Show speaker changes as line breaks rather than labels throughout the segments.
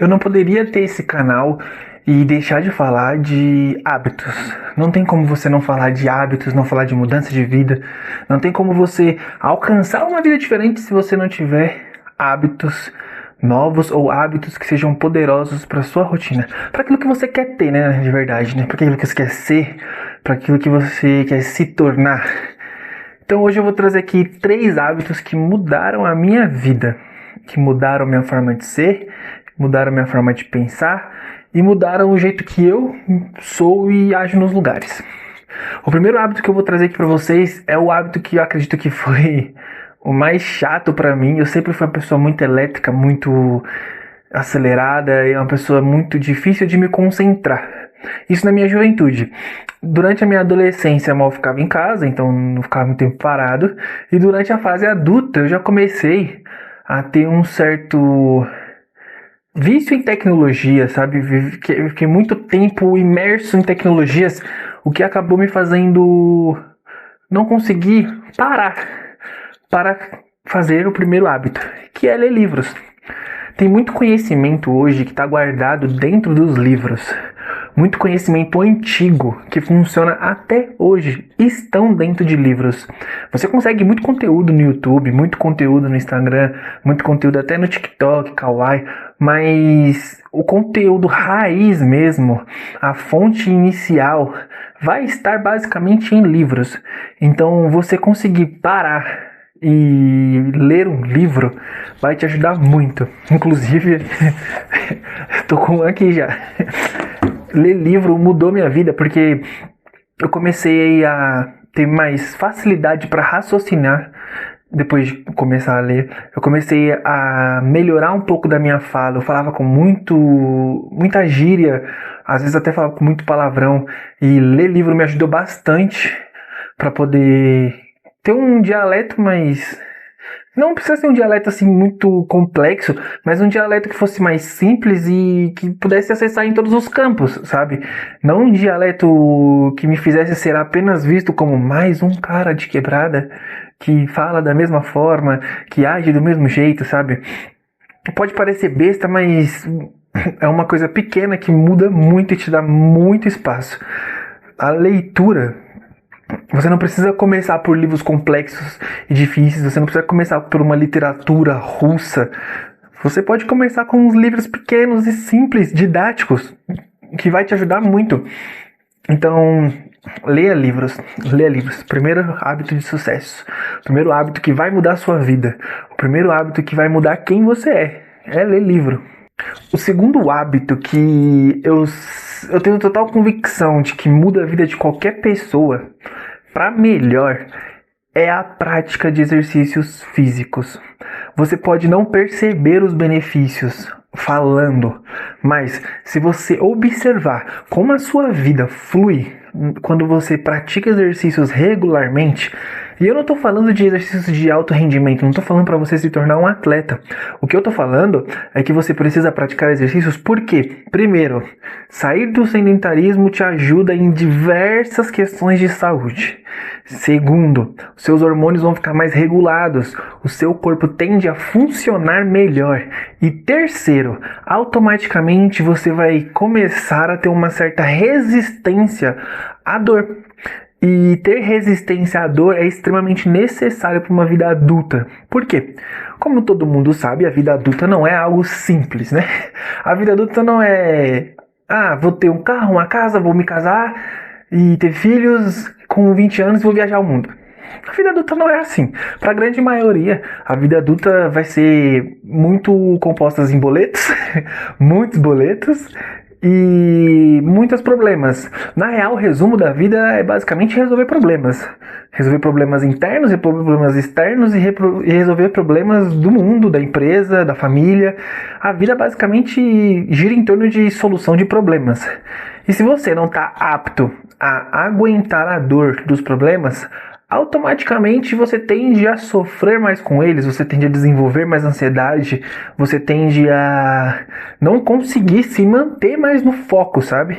Eu não poderia ter esse canal e deixar de falar de hábitos. Não tem como você não falar de hábitos, não falar de mudança de vida. Não tem como você alcançar uma vida diferente se você não tiver hábitos novos ou hábitos que sejam poderosos para sua rotina, para aquilo que você quer ter, né, de verdade, né, para aquilo que você quer ser, para aquilo que você quer se tornar. Então hoje eu vou trazer aqui 3 hábitos que mudaram a minha vida, que mudaram minha forma de ser, mudaram minha forma de pensar e mudaram o jeito que eu sou e ajo nos lugares. O primeiro hábito que eu vou trazer aqui para vocês é o hábito que eu acredito que foi o mais chato para mim. Eu sempre fui uma pessoa muito elétrica, muito acelerada e uma pessoa muito difícil de me concentrar. Isso na minha juventude. Durante a minha adolescência, eu mal ficava em casa, então não ficava muito tempo parado. E durante a fase adulta, eu já comecei a ter um certo vício em tecnologia, sabe? Fiquei muito tempo imerso em tecnologias, o que acabou me fazendo não conseguir parar para fazer o primeiro hábito, que é ler livros. Tem muito conhecimento hoje que está guardado dentro dos livros. Muito conhecimento antigo que funciona até hoje estão dentro de livros. Você consegue muito conteúdo no YouTube, muito conteúdo no Instagram, muito conteúdo até no TikTok, Kawaii, mas o conteúdo raiz mesmo, a fonte inicial, vai estar basicamente em livros. Então você conseguir parar e ler um livro vai te ajudar muito. Inclusive, tô com um aqui já. Ler livro mudou minha vida porque eu comecei a ter mais facilidade para raciocinar depois de começar a ler. Eu comecei a melhorar um pouco da minha fala. Eu falava com muita gíria, às vezes até falava com muito palavrão. E ler livro me ajudou bastante para poder ter um dialeto mais... Não precisa ser um dialeto assim muito complexo, mas um dialeto que fosse mais simples e que pudesse acessar em todos os campos, sabe? Não um dialeto que me fizesse ser apenas visto como mais um cara de quebrada que fala da mesma forma, que age do mesmo jeito, sabe? Pode parecer besta, mas é uma coisa pequena que muda muito e te dá muito espaço. A leitura, você não precisa começar por livros complexos e difíceis, você não precisa começar por uma literatura russa. Você pode começar com uns livros pequenos e simples, didáticos, que vai te ajudar muito. Então, leia livros, leia livros. Primeiro hábito de sucesso. Primeiro hábito que vai mudar a sua vida. O primeiro hábito que vai mudar quem você é ler livro. O segundo hábito que eu tenho total convicção de que muda a vida de qualquer pessoa para melhor é a prática de exercícios físicos. Você pode não perceber os benefícios falando, mas se você observar como a sua vida flui quando você pratica exercícios regularmente, e eu não estou falando de exercícios de alto rendimento, não estou falando para você se tornar um atleta. O que eu estou falando é que você precisa praticar exercícios porque, primeiro, sair do sedentarismo te ajuda em diversas questões de saúde. Segundo, seus hormônios vão ficar mais regulados, o seu corpo tende a funcionar melhor. E terceiro, automaticamente você vai começar a ter uma certa resistência à dor. E ter resistência à dor é extremamente necessário para uma vida adulta. Por quê? Como todo mundo sabe, a vida adulta não é algo simples, né? A vida adulta não é... vou ter um carro, uma casa, vou me casar e ter filhos, com 20 anos vou viajar o mundo. A vida adulta não é assim. Para a grande maioria, a vida adulta vai ser muito composta em boletos, muitos boletos, e muitos problemas. Na real, o resumo da vida é basicamente resolver problemas. Resolver problemas internos, resolver problemas externos e resolver problemas do mundo, da empresa, da família. A vida basicamente gira em torno de solução de problemas. E se você não está apto a aguentar a dor dos problemas, automaticamente você tende a sofrer mais com eles, você tende a desenvolver mais ansiedade, você tende a não conseguir se manter mais no foco, sabe?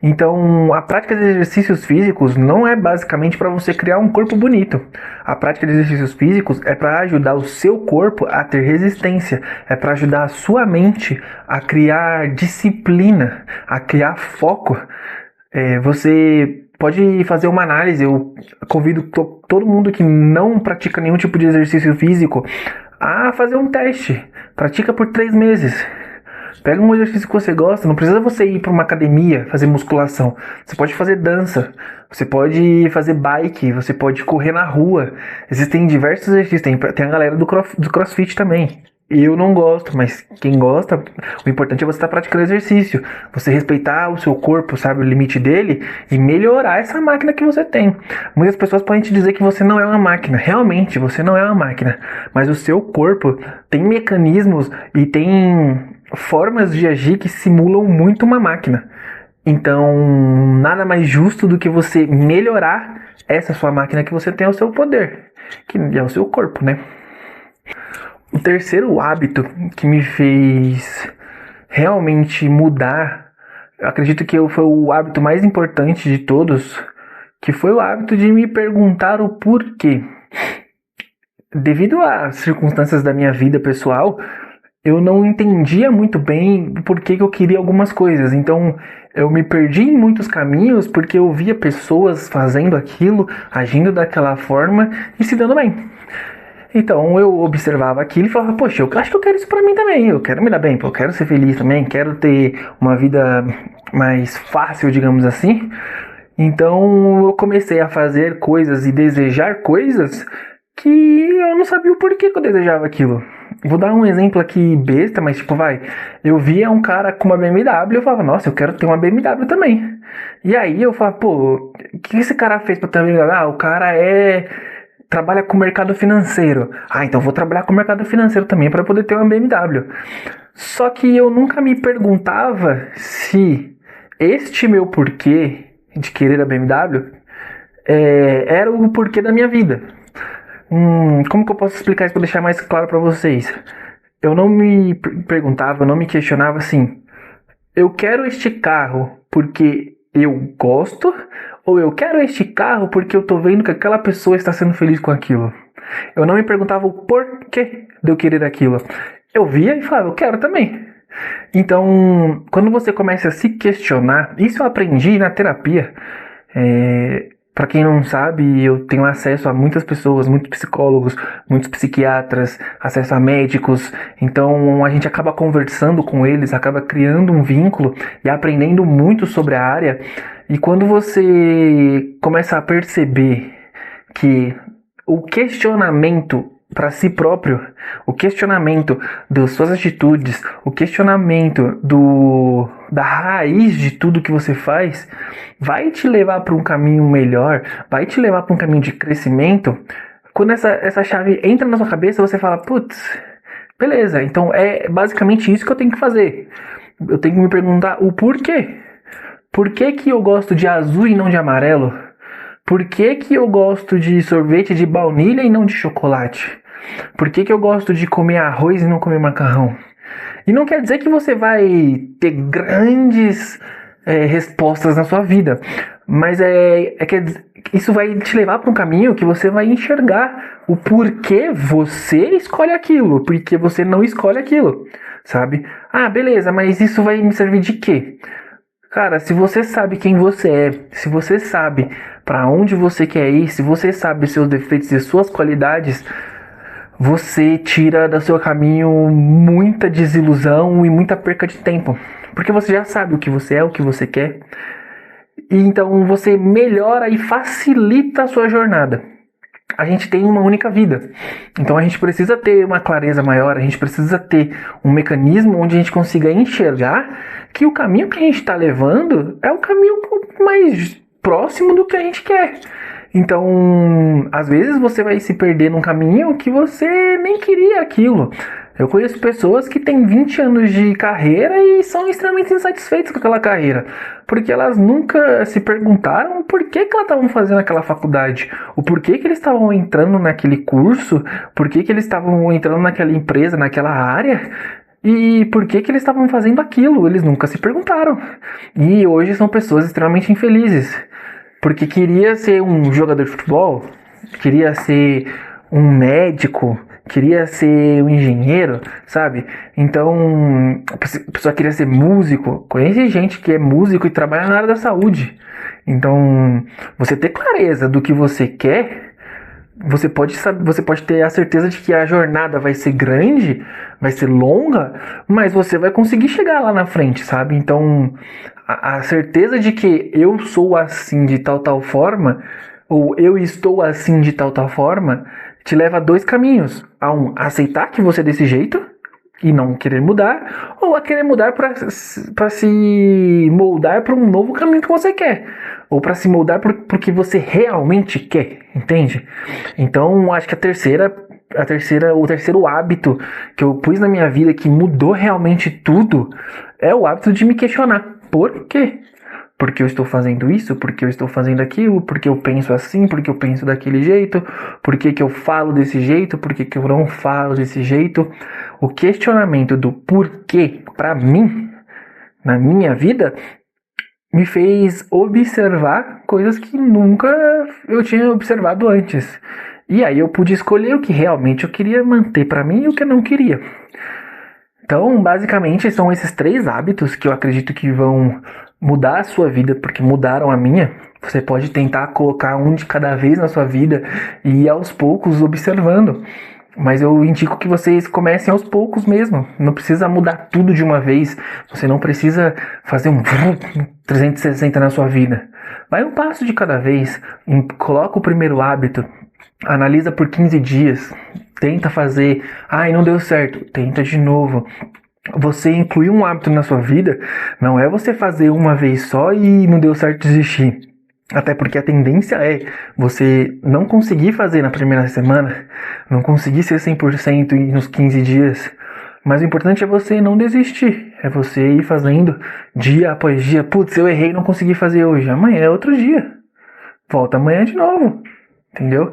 Então, a prática de exercícios físicos não é basicamente para você criar um corpo bonito. A prática de exercícios físicos é para ajudar o seu corpo a ter resistência, é para ajudar a sua mente a criar disciplina, a criar foco. Você pode fazer uma análise. Eu convido todo mundo que não pratica nenhum tipo de exercício físico a fazer um teste. Pratica por 3 meses. Pega um exercício que você gosta, não precisa você ir para uma academia fazer musculação. Você pode fazer dança, você pode fazer bike, você pode correr na rua. Existem diversos exercícios, tem a galera do CrossFit também. Eu não gosto, mas quem gosta, o importante é você estar praticando exercício. Você respeitar o seu corpo, sabe, o limite dele e melhorar essa máquina que você tem. Muitas pessoas podem te dizer que você não é uma máquina. Realmente, você não é uma máquina. Mas o seu corpo tem mecanismos e tem formas de agir que simulam muito uma máquina. Então, nada mais justo do que você melhorar essa sua máquina que você tem ao seu poder, que é o seu corpo, né? O terceiro hábito que me fez realmente mudar, eu acredito que foi o hábito mais importante de todos, que foi o hábito de me perguntar o porquê. Devido às circunstâncias da minha vida pessoal, eu não entendia muito bem por que eu queria algumas coisas. Então, eu me perdi em muitos caminhos porque eu via pessoas fazendo aquilo, agindo daquela forma e se dando bem. Então, eu observava aquilo e falava, poxa, eu acho que eu quero isso pra mim também. Eu quero me dar bem, eu quero ser feliz também, quero ter uma vida mais fácil, digamos assim. Então, eu comecei a fazer coisas e desejar coisas que eu não sabia o porquê que eu desejava aquilo. Vou dar um exemplo aqui besta, mas tipo, eu via um cara com uma BMW e eu falava, nossa, eu quero ter uma BMW também. E aí eu falava, pô, o que esse cara fez pra ter uma BMW? Ah, o cara trabalha com o mercado financeiro. Ah, então vou trabalhar com o mercado financeiro também para poder ter uma BMW. Só que eu nunca me perguntava se este meu porquê de querer a BMW era o porquê da minha vida. Como que eu posso explicar isso para deixar mais claro para vocês? Eu não me perguntava, eu não me questionava assim, eu quero este carro porque eu gosto, ou eu quero este carro porque eu tô vendo que aquela pessoa está sendo feliz com aquilo. Eu não me perguntava o porquê de eu querer aquilo. Eu via e falava, eu quero também. Então, quando você começa a se questionar, isso eu aprendi na terapia. Para quem não sabe, eu tenho acesso a muitas pessoas, muitos psicólogos, muitos psiquiatras, acesso a médicos. Então a gente acaba conversando com eles, acaba criando um vínculo e aprendendo muito sobre a área. E quando você começa a perceber que o questionamento para si próprio, o questionamento das suas atitudes, o questionamento da raiz de tudo que você faz, vai te levar para um caminho melhor, vai te levar para um caminho de crescimento. Quando essa chave entra na sua cabeça, você fala, putz, beleza, então é basicamente isso que eu tenho que fazer. Eu tenho que me perguntar o porquê. Por que que eu gosto de azul e não de amarelo? Por que que eu gosto de sorvete de baunilha e não de chocolate? Por que que eu gosto de comer arroz e não comer macarrão? E não quer dizer que você vai ter grandes respostas na sua vida, mas isso vai te levar para um caminho que você vai enxergar o porquê você escolhe aquilo, porque você não escolhe aquilo, sabe? Ah, beleza, mas isso vai me servir de quê? Cara, se você sabe quem você é, se você sabe para onde você quer ir, se você sabe seus defeitos e suas qualidades, você tira do seu caminho muita desilusão e muita perca de tempo. Porque você já sabe o que você é, o que você quer. E então você melhora e facilita a sua jornada. A gente tem uma única vida. Então a gente precisa ter uma clareza maior, a gente precisa ter um mecanismo onde a gente consiga enxergar que o caminho que a gente está levando é o caminho mais próximo do que a gente quer. Então, às vezes você vai se perder num caminho que você nem queria aquilo. Eu conheço pessoas que têm 20 anos de carreira e são extremamente insatisfeitas com aquela carreira, porque elas nunca se perguntaram por que elas estavam fazendo aquela faculdade, o porquê que eles estavam entrando naquele curso, por que eles estavam entrando naquela empresa, naquela área. e por que que eles estavam fazendo aquilo. Eles nunca se perguntaram. E hoje são pessoas extremamente infelizes, porque queria ser um jogador de futebol, queria ser um médico, queria ser um engenheiro, sabe? Então, a pessoa queria ser músico. Conhece gente que é músico e trabalha na área da saúde. Então, você ter clareza do que você quer, você pode ter a certeza de que a jornada vai ser grande, vai ser longa, mas você vai conseguir chegar lá na frente, sabe? Então, a certeza de que eu sou assim de tal forma, ou eu estou assim de tal forma, te leva a dois caminhos. A um, aceitar que você é desse jeito e não querer mudar, ou a querer mudar para se moldar para um novo caminho que você quer, ou para se moldar porque você realmente quer, entende? Então, acho que o terceiro hábito que eu pus na minha vida que mudou realmente tudo é o hábito de me questionar. Por quê? Porque eu estou fazendo isso, porque eu estou fazendo aquilo, porque eu penso assim, porque eu penso daquele jeito, porque que eu falo desse jeito, porque que eu não falo desse jeito. O questionamento do porquê, pra mim, na minha vida, me fez observar coisas que nunca eu tinha observado antes. E aí eu pude escolher o que realmente eu queria manter pra mim e o que eu não queria. Então, basicamente, são esses três hábitos que eu acredito que vão mudar a sua vida, porque mudaram a minha. Você pode tentar colocar um de cada vez na sua vida e ir aos poucos observando. Mas eu indico que vocês comecem aos poucos mesmo. Não precisa mudar tudo de uma vez. Você não precisa fazer um 360 na sua vida. Vai um passo de cada vez. Coloca o primeiro hábito. Analisa por 15 dias. Tenta fazer. Ai, não deu certo. Tenta de novo. Você incluir um hábito na sua vida não é você fazer uma vez só e não deu certo desistir. Até porque a tendência é você não conseguir fazer na primeira semana, não conseguir ser 100% nos 15 dias. Mas o importante é você não desistir. É você ir fazendo dia após dia. Putz, eu errei e não consegui fazer hoje. Amanhã é outro dia. Volta amanhã de novo. Entendeu?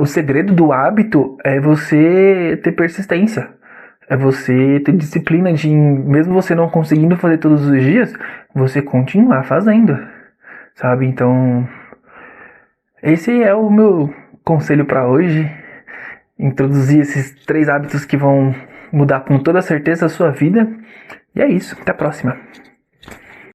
O segredo do hábito é você ter persistência. É você ter disciplina de, mesmo você não conseguindo fazer todos os dias, você continuar fazendo. Sabe? Então, esse é o meu conselho para hoje. Introduzir esses três hábitos que vão mudar com toda certeza a sua vida. E é isso. Até a próxima.